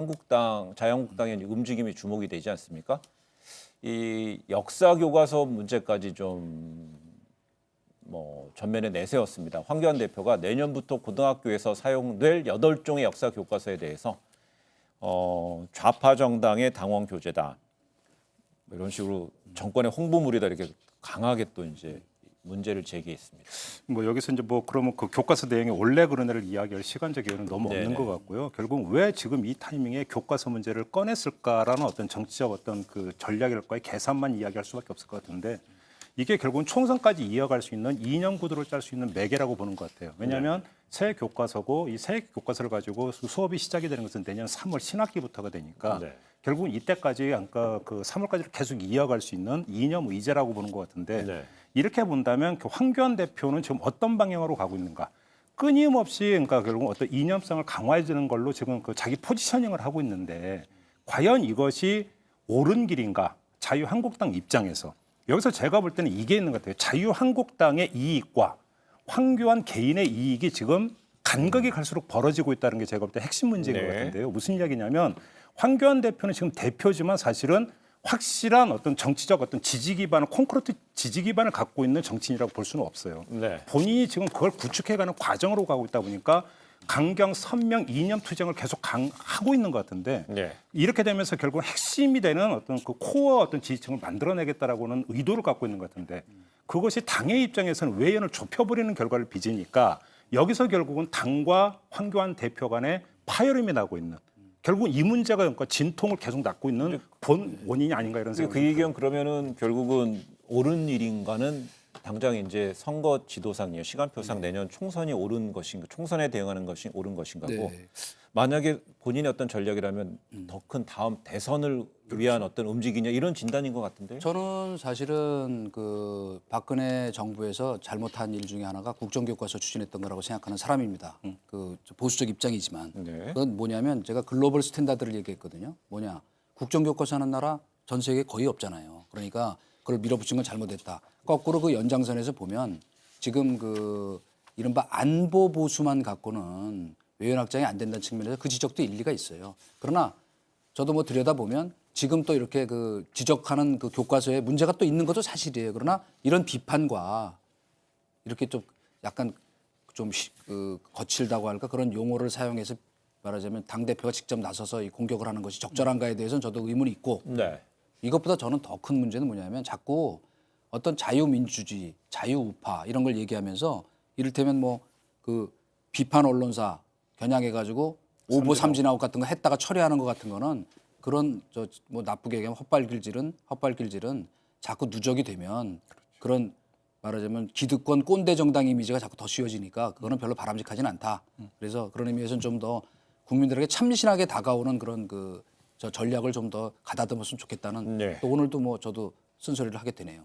한국당, 자유한국당의 움직임이 주목이 되지 않습니까? 이 역사 교과서 문제까지 좀 전면에 내세웠습니다. 황교안 대표가 내년부터 고등학교에서 사용될 8종의 역사 교과서에 대해서 좌파 정당의 당원 교재다. 이런 식으로 정권의 홍보물이다 이렇게 강하게 또 이제 문제를 제기했습니다. 여기서 이제 그러면 그 교과서 내용이 원래 그런 애를 이야기할 시간적 여유는 너무 없는 네네. 것 같고요. 결국 왜 지금 이 타이밍에 교과서 문제를 꺼냈을까라는 어떤 정치적 어떤 그 전략일까의 계산만 이야기할 수밖에 없을 것 같은데 이게 결국은 총선까지 이어갈 수 있는 이념 구도를 짤 수 있는 매개라고 보는 것 같아요. 왜냐하면 새 교과서고 이 새 교과서를 가지고 수업이 시작이 되는 것은 내년 3월 신학기부터가 되니까 네. 결국은 이때까지 아까 그 3월까지를 계속 이어갈 수 있는 이념 의제라고 보는 것 같은데 네. 이렇게 본다면 그 황교안 대표는 지금 어떤 방향으로 가고 있는가? 끊임없이 그러니까 결국 어떤 이념성을 강화해 주는 걸로 지금 그 자기 포지셔닝을 하고 있는데 과연 이것이 옳은 길인가? 자유한국당 입장에서 여기서 제가 볼 때는 이게 있는 것 같아요. 자유한국당의 이익과 황교안 개인의 이익이 지금 간극이 갈수록 벌어지고 있다는 게 제가 볼 때 핵심 문제인 네. 것 같은데요. 무슨 이야기냐면 황교안 대표는 지금 대표지만 사실은 확실한 어떤 정치적 어떤 지지 기반을 콘크리트 지지 기반을 갖고 있는 정치인이라고 볼 수는 없어요. 네. 본인이 지금 그걸 구축해가는 과정으로 가고 있다 보니까 강경 선명 이념 투쟁을 계속 하고 있는 것 같은데 네. 이렇게 되면서 결국 핵심이 되는 어떤 그 코어 어떤 지지층을 만들어내겠다라고는 의도를 갖고 있는 것 같은데 그것이 당의 입장에서는 외연을 좁혀버리는 결과를 빚으니까 여기서 결국은 당과 황교안 대표 간의 파열음이 나고 있는 결국 이 문제가 그러니까 진통을 계속 낳고 있는 본 원인이 아닌가 이런 생각이 그 얘기는 그러면은 결국은 옳은 일인가는 당장 이제 선거 지도상이요 시간표상 내년 총선이 옳은 것인가, 총선에 대응하는 것이 옳은 것인가고 네. 만약에 본인의 어떤 전략이라면 더 큰 다음 대선을 위한 어떤 움직이냐 이런 진단인 것 같은데요. 저는 사실은 그 박근혜 정부에서 잘못한 일 중에 하나가 국정교과서 추진했던 거라고 생각하는 사람입니다. 그 보수적 입장이지만 네. 그건 뭐냐면 제가 글로벌 스탠다드를 얘기했거든요. 뭐냐 국정교과서 하는 나라 전 세계에 거의 없잖아요. 그러니까 그걸 밀어붙인 건 잘못했다. 거꾸로 그 연장선에서 보면 지금 그 이른바 안보 보수만 갖고는 외연 확장이 안 된다는 측면에서 그 지적도 일리가 있어요. 그러나 저도 들여다보면 지금 또 이렇게 그 지적하는 그 교과서에 문제가 또 있는 것도 사실이에요. 그러나 이런 비판과 이렇게 좀 약간 좀 거칠다고 할까 그런 용어를 사용해서 말하자면 당대표가 직접 나서서 이 공격을 하는 것이 적절한가에 대해서는 저도 의문이 있고 네. 이것보다 저는 더 큰 문제는 뭐냐면 자꾸 어떤 자유민주주의, 자유우파 이런 걸 얘기하면서 이를테면 그 비판 언론사 겨냥해가지고 오보 삼진아웃 같은 거 했다가 처리하는 것 같은 거는 그런 나쁘게 얘기하면 헛발길질은 자꾸 누적이 되면 그런 말하자면 기득권 꼰대 정당 이미지가 자꾸 더 씌워지니까 그거는 별로 바람직하진 않다. 그래서 그런 의미에서는 좀 더 국민들에게 참신하게 다가오는 그런 저 전략을 좀 더 가다듬었으면 좋겠다는 네. 또 오늘도 저도 쓴소리를 하게 되네요.